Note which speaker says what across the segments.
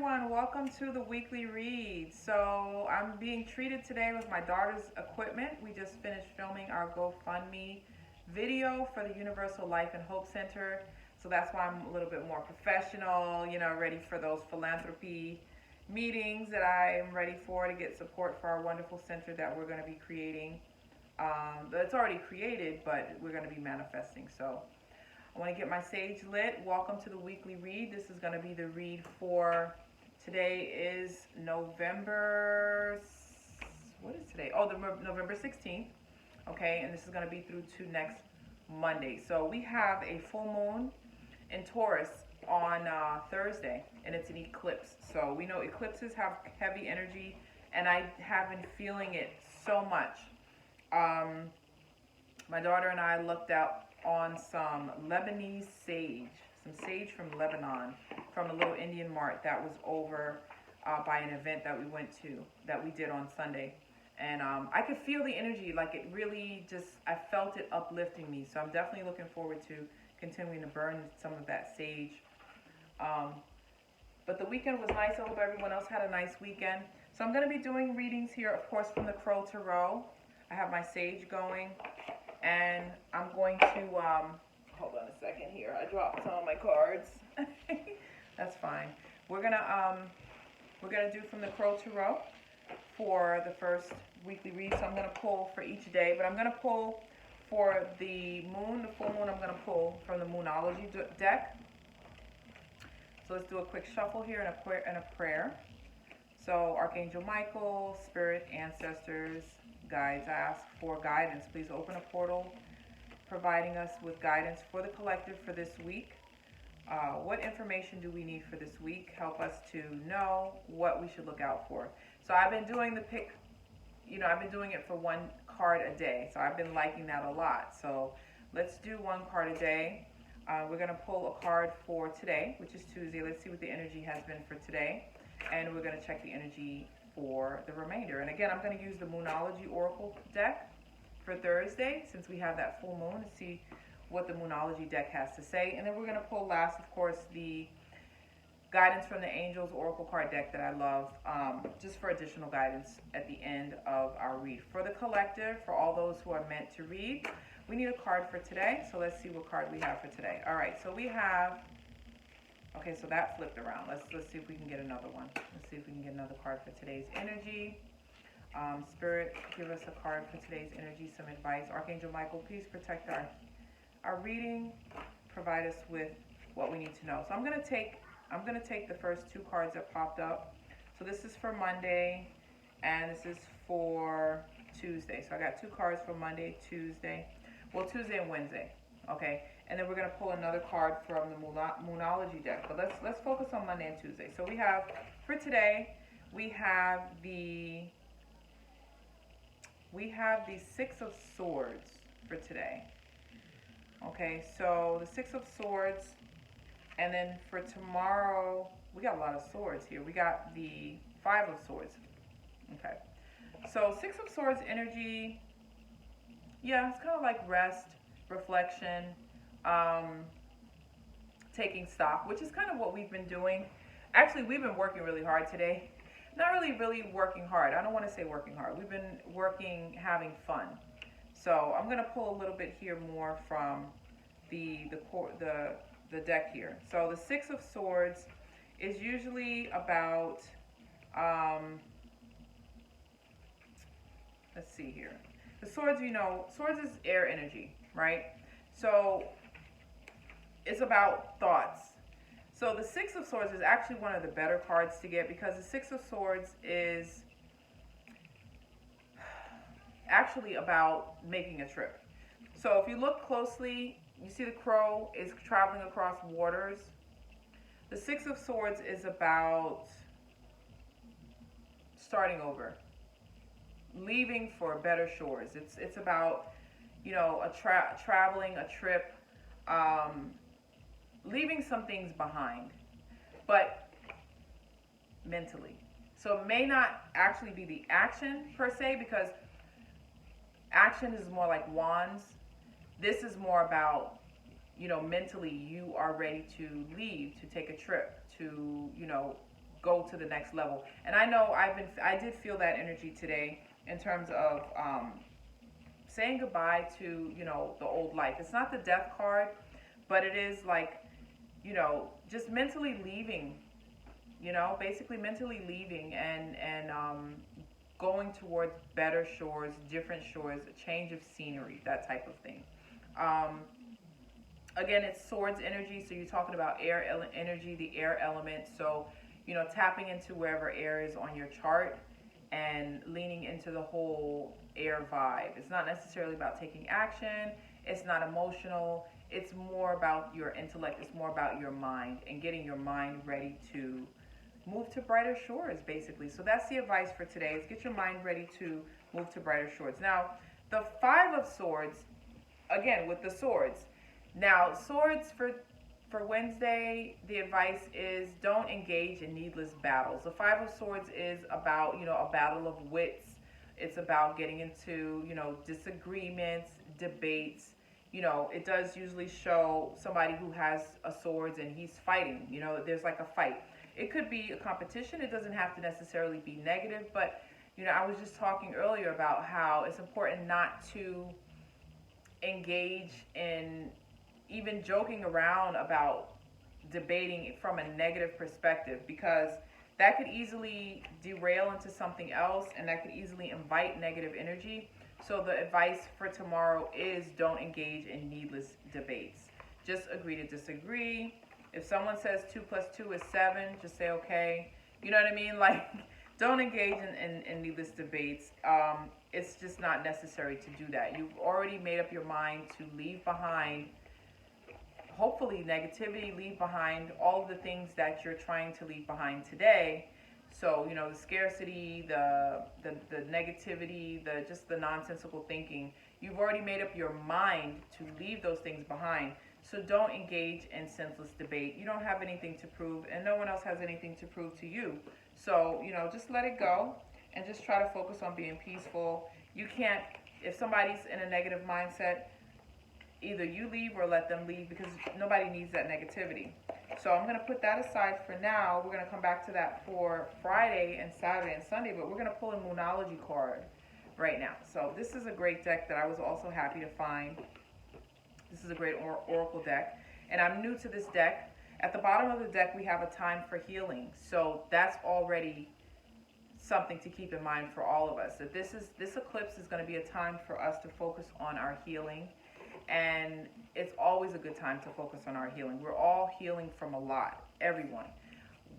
Speaker 1: everyone, welcome to the weekly read. So I'm being treated today with my daughter's equipment. We just finished filming our GoFundMe video for the Universal Life and Hope Center. So that's why I'm a little bit more professional, ready for those philanthropy meetings that I am ready for to get support for our wonderful center that we're going to be creating. It's already created, but we're going to be manifesting. So I want to get my sage lit. Welcome to the weekly read. This is going to be the read for today is November, what is today? Oh, November 16th. Okay, and this is going to be through to next Monday. So we have a full moon in Taurus on Thursday, and it's an eclipse. So we know eclipses have heavy energy, and I have been feeling it so much. My daughter and I looked out on some Lebanese sage, some sage from Lebanon, from a little Indian mart that was over by an event that we went to, that we did on Sunday. And I could feel the energy, like it really just, I felt it uplifting me. So I'm definitely looking forward to continuing to burn some of that sage. But the weekend was nice. I hope everyone else had a nice weekend. So I'm going to be doing readings here, of course, from the Tarot. I have my sage going. And I'm going to, hold on a second here. I dropped some of my cards. That's fine. We're gonna do from the Tarot for the first weekly read. So I'm gonna pull for each day, but I'm gonna pull for the moon, the full moon. I'm gonna pull from the Moonology deck. So let's do a quick shuffle here and a prayer. So Archangel Michael, Spirit, Ancestors, guides, I ask for guidance. Please open a portal providing us with guidance for the collective for this week. What information do we need for this week? Help us to know what we should look out for. So I've been doing the pick, I've been doing it for one card a day. So I've been liking that a lot. So let's do one card a day. We're going to pull a card for today, which is Tuesday. Let's see what the energy has been for today. And we're going to check the energy for the remainder. And again, I'm going to use the Moonology Oracle deck for Thursday, since we have that full moon, to see what the Moonology deck has to say. And then we're going to pull last, of course, the Guidance from the Angels Oracle card deck that I love, just for additional guidance at the end of our read. For the collective, for all those who are meant to read, we need a card for today. So let's see what card we have for today. All right, so we have, okay, so that flipped around. Let's see if we can get another one. Let's see if we can get another card for today's energy. Spirit, give us a card for today's energy, some advice. Archangel Michael, please protect our reading. Provide us with what we need to know. So I'm gonna take the first two cards that popped up. So this is for Monday, and this is for Tuesday. So I got two cards for Monday, Tuesday. Well, Tuesday and Wednesday. Okay. And then we're going to pull another card from the Moonology deck. But let's focus on Monday and Tuesday. So we have, for today, we have the Six of Swords for today. Okay, so the Six of Swords. And then for tomorrow, we got a lot of swords here. We got the Five of Swords. Okay. So Six of Swords energy, yeah, it's kind of like rest, reflection, taking stock, which is kind of what we've been doing. Actually, we've been working really hard today. Not really working hard. I don't want to say working hard. We've been working, having fun. So I'm going to pull a little bit here more from the deck here. So the Six of Swords is usually about, let's see here. The swords, swords is air energy, right? So it's about thoughts. So the Six of Swords is actually one of the better cards to get, because the Six of Swords is actually about making a trip. So if you look closely, you see the crow is traveling across waters. The Six of Swords is about starting over, leaving for better shores. It's about, traveling, a trip, leaving some things behind, but mentally. So it may not actually be the action per se, because action is more like wands. This is more about, mentally you are ready to leave, to take a trip, to, go to the next level. And I know I did feel that energy today in terms of saying goodbye to, the old life. It's not the death card, but it is like, just mentally leaving, basically mentally leaving and going towards better shores, different shores, a change of scenery, that type of thing. Um, Again, it's swords energy, so you're talking about energy, the air element. So, tapping into wherever air is on your chart and leaning into the whole air vibe. It's not necessarily about taking action, it's not emotional, it's more about your intellect, it's more about your mind and getting your mind ready to move to brighter shores, basically. So that's the advice for today, is get your mind ready to move to brighter shores. Now, the Five of Swords, again, with the swords. Now, swords for Wednesday, the advice is don't engage in needless battles. The Five of Swords is about, a battle of wits. It's about getting into, disagreements, debates. It does usually show somebody who has a swords and he's fighting. There's like a fight. It could be a competition. It doesn't have to necessarily be negative, but, I was just talking earlier about how it's important not to engage in even joking around about debating from a negative perspective, because that could easily derail into something else and that could easily invite negative energy. So the advice for tomorrow is don't engage in needless debates. Just agree to disagree. If someone says 2 plus 2 is 7, just say okay. You know what I mean? Like, don't engage in needless debates. It's just not necessary to do that. You've already made up your mind to leave behind, hopefully, negativity, leave behind all of the things that you're trying to leave behind today. So, the scarcity, the negativity, just the nonsensical thinking, you've already made up your mind to leave those things behind. So don't engage in senseless debate. You don't have anything to prove, and no one else has anything to prove to you. So, just let it go and just try to focus on being peaceful. You can't, if somebody's in a negative mindset, either you leave or let them leave, because nobody needs that negativity. So I'm going to put that aside for now. We're going to come back to that for Friday and Saturday and Sunday, but we're going to pull a Moonology card right now. So this is a great deck that I was also happy to find. This is a great oracle deck, and I'm new to this deck. At the bottom of the deck, we have a time for healing. So that's already something to keep in mind for all of us. That this eclipse is going to be a time for us to focus on our healing. And it's always a good time to focus on our healing. We're all healing from a lot, everyone,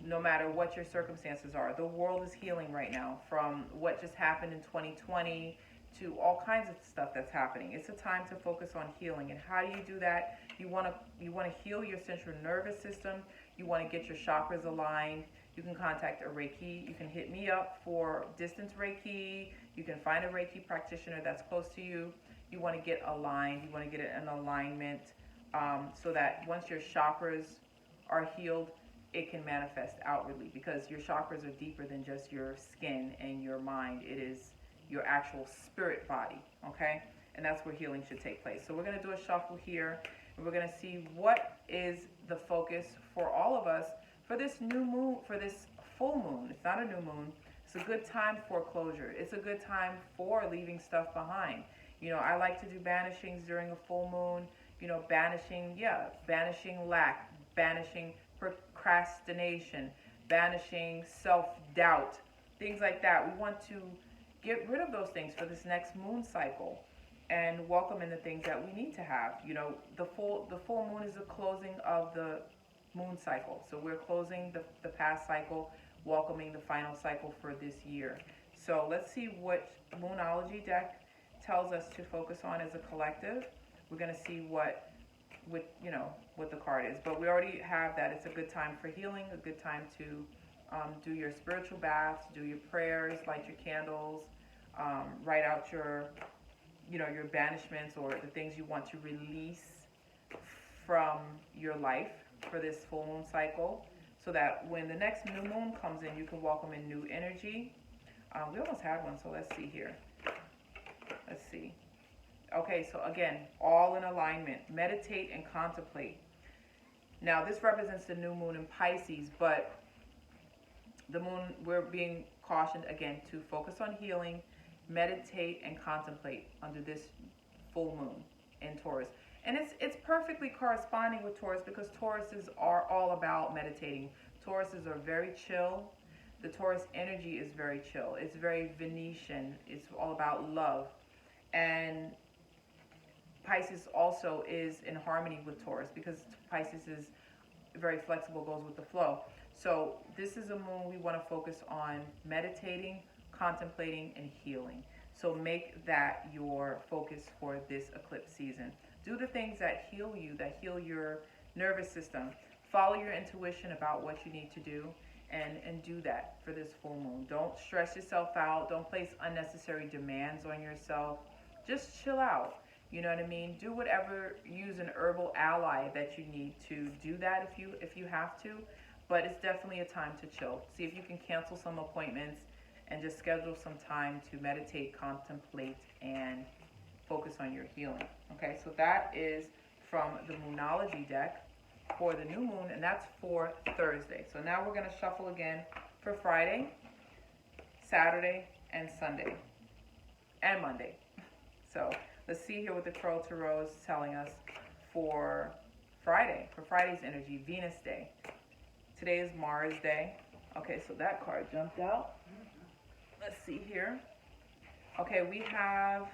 Speaker 1: no matter what your circumstances are. The world is healing right now, from what just happened in 2020 to all kinds of stuff that's happening. It's a time to focus on healing. And how do you do that? You want to heal your central nervous system. You want to get your chakras aligned. You can contact a Reiki. You can hit me up for distance Reiki. You can find a Reiki practitioner that's close to you. You want to get aligned. You want to get an alignment so that once your chakras are healed, it can manifest outwardly, because your chakras are deeper than just your skin and your mind. It is your actual spirit body, okay? And that's where healing should take place. So we're going to do a shuffle here, and we're going to see what is the focus for all of us for this new moon, for this full moon. It's not a new moon. It's a good time for closure. It's a good time for leaving stuff behind. I like to do banishings during a full moon, banishing lack, banishing procrastination, banishing self-doubt, things like that. We want to get rid of those things for this next moon cycle and welcome in the things that we need to have. The full moon is the closing of the moon cycle. So we're closing the past cycle, welcoming the final cycle for this year. So let's see what Moonology deck tells us to focus on as a collective. We're going to see what the card is, but we already have that it's a good time for healing, a good time to do your spiritual baths, do your prayers, light your candles, write out your banishments or the things you want to release from your life for this full moon cycle, so that when the next new moon comes in, you can welcome in new energy. We almost had one, so let's see here. Let's see. Okay, so again, all in alignment. Meditate and contemplate. Now, this represents the new moon in Pisces, but the moon, we're being cautioned again to focus on healing, meditate, and contemplate under this full moon in Taurus. And it's perfectly corresponding with Taurus because Tauruses are all about meditating. Tauruses are very chill. The Taurus energy is very chill. It's very Venetian. It's all about love. And Pisces also is in harmony with Taurus because Pisces is very flexible, goes with the flow. So this is a moon we want to focus on meditating, contemplating, and healing. So make that your focus for this eclipse season. Do the things that heal you, that heal your nervous system. Follow your intuition about what you need to do, and do that for this full moon. Don't stress yourself out. Don't place unnecessary demands on yourself. Just chill out. You know what I mean? Do whatever, use an herbal ally that you need to do that if you have to. But it's definitely a time to chill. See if you can cancel some appointments and just schedule some time to meditate, contemplate, and focus on your healing. Okay, so that is from the Moonology deck for the new moon, and that's for Thursday. So now we're going to shuffle again for Friday, Saturday, and Sunday, and Monday. So let's see here what the Crow Tarot is telling us for Friday, for Friday's energy, Venus Day. Today is Mars Day. Okay, so that card jumped out. Let's see here. Okay, we have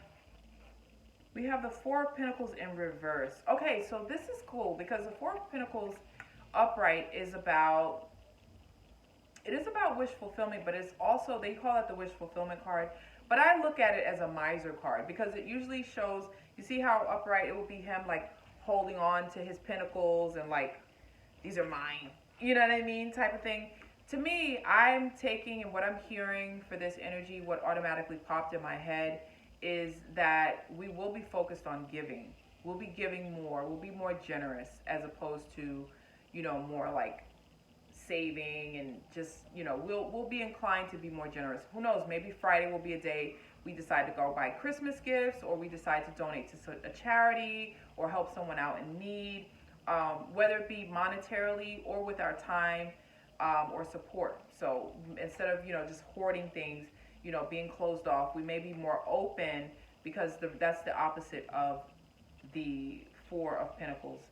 Speaker 1: the Four of Pentacles in reverse. Okay, so this is cool because the Four of Pentacles upright is about wish fulfillment, but it's also, they call it the wish fulfillment card. But I look at it as a miser card because it usually shows, you see how upright it will be him like holding on to his pentacles and like, these are mine, you know what I mean, type of thing. To me, I'm taking, and what I'm hearing for this energy, what automatically popped in my head is that we will be focused on giving. We'll be giving more. We'll be more generous as opposed to, you know, more like saving and just, you know, we'll be inclined to be more generous. Who knows? Maybe Friday will be a day we decide to go buy Christmas gifts, or we decide to donate to a charity or help someone out in need, whether it be monetarily or with our time or support. So instead of, you know, just hoarding things, you know, being closed off, we may be more open because that's the opposite of the Four of Pentacles,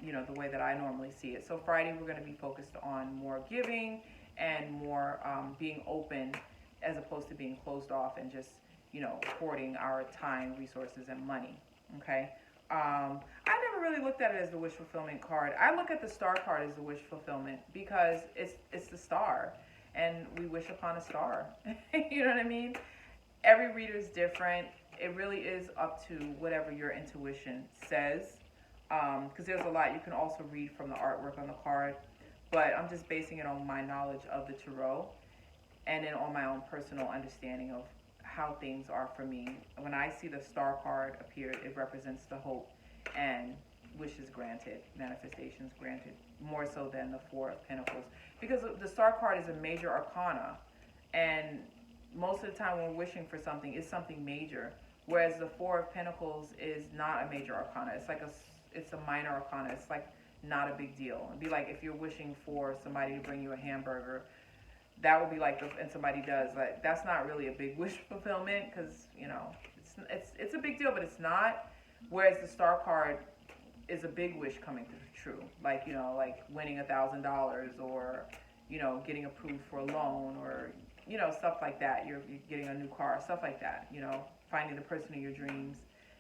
Speaker 1: you know, the way that I normally see it. So Friday, we're going to be focused on more giving and more being open as opposed to being closed off and just, you know, hoarding our time, resources, and money. Okay. I never really looked at it as the wish fulfillment card. I look at the star card as the wish fulfillment because it's the star, and we wish upon a star. You know what I mean? Every reader is different. It really is up to whatever your intuition says, because there's a lot you can also read from the artwork on the card, but I'm just basing it on my knowledge of the tarot and then on my own personal understanding of how things are for me. When I see the star card appear, it represents the hope and wishes granted, manifestations granted, more so than the Four of Pentacles, because the star card is a major arcana, and most of the time when we're wishing for something, it's something major, whereas the Four of Pentacles is not a major arcana. It's like it's a minor arcana. It's like not a big deal. It'd be like if you're wishing for somebody to bring you a hamburger, that would be like, and somebody does, like, that's not really a big wish fulfillment, because, you know, it's a big deal, but it's not. Whereas the star card is a big wish coming true, like, you know, like winning $1,000, or, you know, getting approved for a loan, or, you know, stuff like that. You're getting a new car, stuff like that. You know, finding the person of your dreams.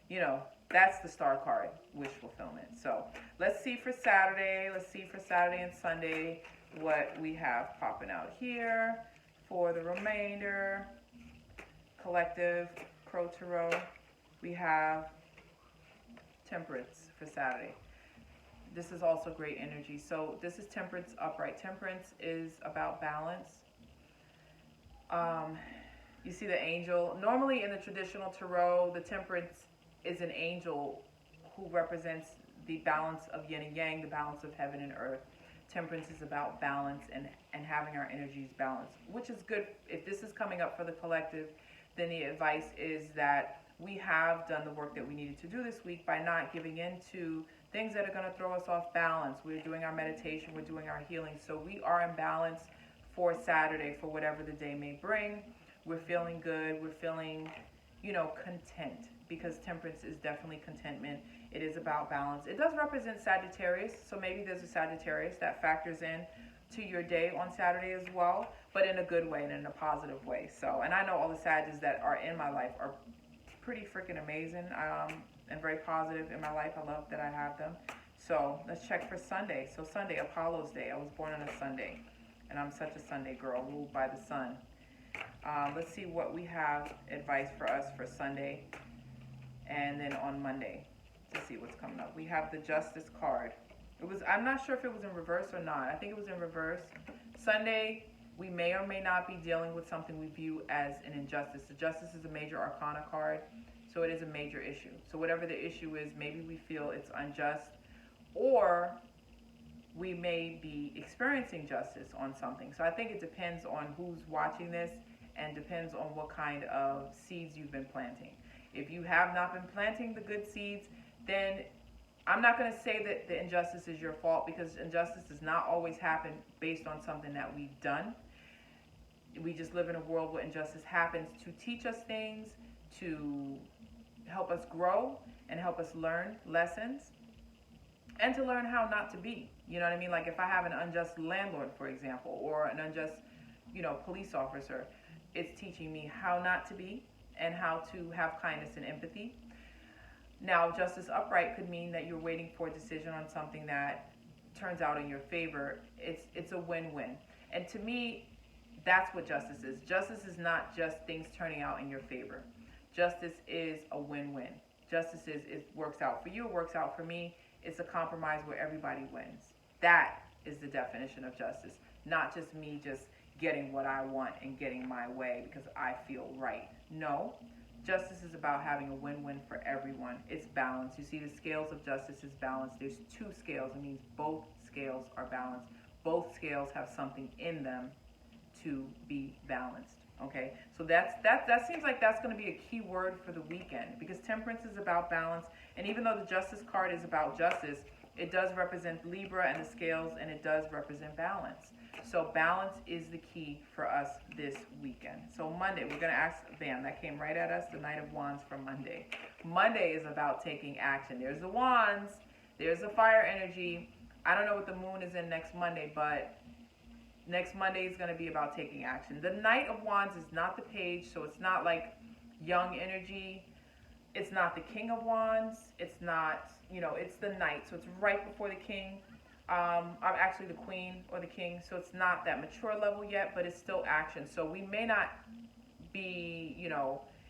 Speaker 1: You know, that's the star card, wish fulfillment. So let's see for Saturday. Let's see for Saturday and Sunday what we have popping out here for the remainder. Collective Crow Tarot. We have Temperance for Saturday. This is also great energy. So this is Temperance upright. Temperance is about balance. You see the angel. Normally in the traditional tarot, the Temperance is an angel who represents the balance of yin and yang, the balance of heaven and earth. Temperance is about balance and having our energies balanced, which is good. If this is coming up for the collective, then the advice is that we have done the work that we needed to do this week by not giving in to things that are going to throw us off balance. We're doing our meditation, we're doing our healing, so we are in balance for Saturday, for whatever the day may bring. We're feeling good. We're feeling, content, because temperance is definitely contentment. It is about balance. It does represent Sagittarius, so maybe there's a Sagittarius that factors in to your day on Saturday as well, but in a good way and in a positive way. So, and I know all the Sagittarius that are in my life are pretty freaking amazing, and very positive in my life. I love that I have them. So let's check for Sunday. So Sunday, Apollo's Day. I was born on a Sunday, and I'm such a Sunday girl, ruled by the sun. Let's see what we have advice for us for Sunday, and then on Monday to see what's coming up. We have the Justice card. I'm not sure if it was in reverse or not. I think it was in reverse. Sunday, we may or may not be dealing with something we view as an injustice. The Justice is a major arcana card, so it is a major issue. So whatever the issue is, maybe we feel it's unjust, or we may be experiencing justice on something. So I think it depends on who's watching this, and depends on what kind of seeds you've been planting. If you have not been planting the good seeds, then I'm not going to say that the injustice is your fault, because injustice does not always happen based on something that we've done. We just live in a world where injustice happens to teach us things, to help us grow and help us learn lessons, and to learn how not to be. You know what I mean? Like if I have an unjust landlord, for example, or an unjust, police officer, it's teaching me how not to be and how to have kindness and empathy. Now, justice upright could mean that you're waiting for a decision on something that turns out in your favor. It's a win-win. And to me, that's what justice is. Justice is not just things turning out in your favor. Justice is a win-win. Justice is, it works out for you, it works out for me. It's a compromise where everybody wins. That is the definition of justice. Not just me just getting what I want and getting my way because I feel right. No. Justice is about having a win-win for everyone. It's balance. You see, the scales of justice is balance. There's two scales. It means both scales are balanced. Both scales have something in them to be balanced. Okay, so that seems like that's going to be a key word for the weekend, because temperance is about balance, and even though the justice card is about justice, it does represent Libra and the scales, and it does represent balance. So balance is the key for us this weekend. So Monday, we're going to ask, bam, that came right at us, the Knight of Wands for Monday. Monday is about taking action. There's the Wands, there's the fire energy. I don't know what the moon is in next Monday, but next Monday is going to be about taking action. The Knight of Wands is not the page, so it's not like young energy. It's not the King of Wands. It's not, it's the Knight, so it's right before the King. I'm actually the Queen or the King, so it's not that mature level yet, but it's still action. So we may not be,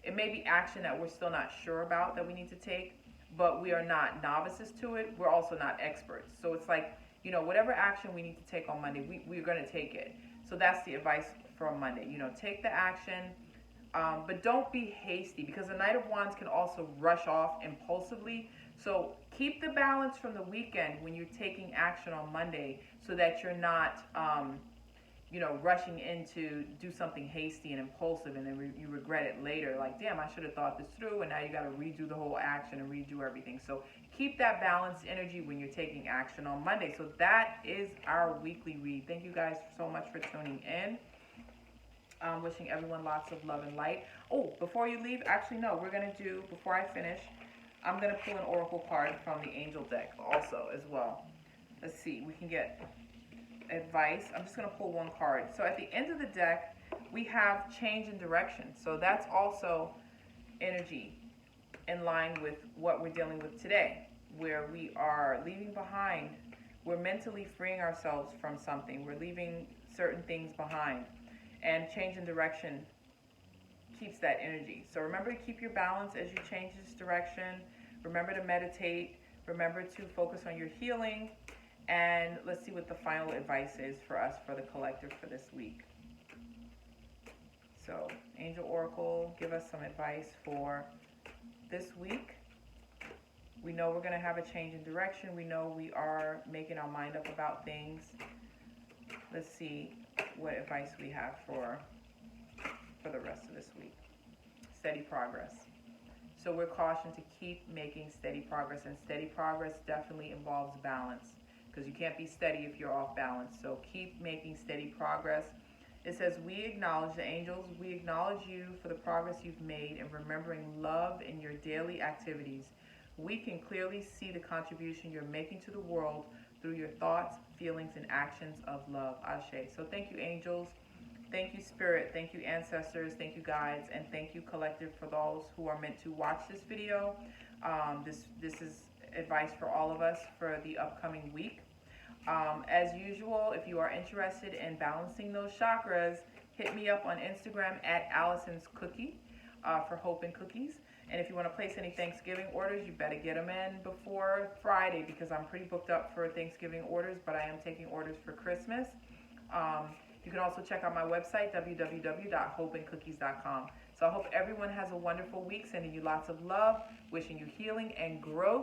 Speaker 1: it may be action that we're still not sure about that we need to take, but we are not novices to it. We're also not experts. So it's like, whatever action we need to take on Monday, we're going to take it. So that's the advice for Monday. Take the action, but don't be hasty, because the Knight of Wands can also rush off impulsively. So keep the balance from the weekend when you're taking action on Monday, so that you're not, rushing in to do something hasty and impulsive, and then you regret it later. Like, damn, I should have thought this through, and now you got to redo the whole action and redo everything. So keep that balanced energy when you're taking action on Monday. So that is our weekly read. Thank you guys so much for tuning in. Wishing everyone lots of love and light. Oh, before you leave, actually, no, we're going to do, before I finish, I'm going to pull an oracle card from the angel deck also as well. Let's see, we can get advice. I'm just going to pull one card. So at the end of the deck, we have change in direction. So that's also energy in line with what we're dealing with today, where we are leaving behind. We're mentally freeing ourselves from something. We're leaving certain things behind. And change in direction keeps that energy. So remember to keep your balance as you change this direction. Remember to meditate. Remember to focus on your healing. And let's see what the final advice is for us, for the collective, for this week. So, Angel Oracle, give us some advice for this week. We know we're going to have a change in direction. We know we are making our mind up about things. Let's see what advice we have for the rest of this week. Steady progress. So we're cautioned to keep making steady progress, and steady progress definitely involves balance, because you can't be steady if you're off balance. So keep making steady progress. It says, we acknowledge the angels. We acknowledge you for the progress you've made in remembering love in your daily activities. We can clearly see the contribution you're making to the world through your thoughts, feelings, and actions of love. Ashe. So thank you, angels. Thank you, Spirit. Thank you, ancestors. Thank you, guides. And thank you, collective, for those who are meant to watch this video. This is advice for all of us for the upcoming week. As usual, if you are interested in balancing those chakras, hit me up on Instagram at Allison's Cookie for Hope and Cookies. And if you want to place any Thanksgiving orders, you better get them in before Friday, because I'm pretty booked up for Thanksgiving orders, but I am taking orders for Christmas. You can also check out my website, www.hopeandcookies.com. So I hope everyone has a wonderful week, sending you lots of love, wishing you healing and growth.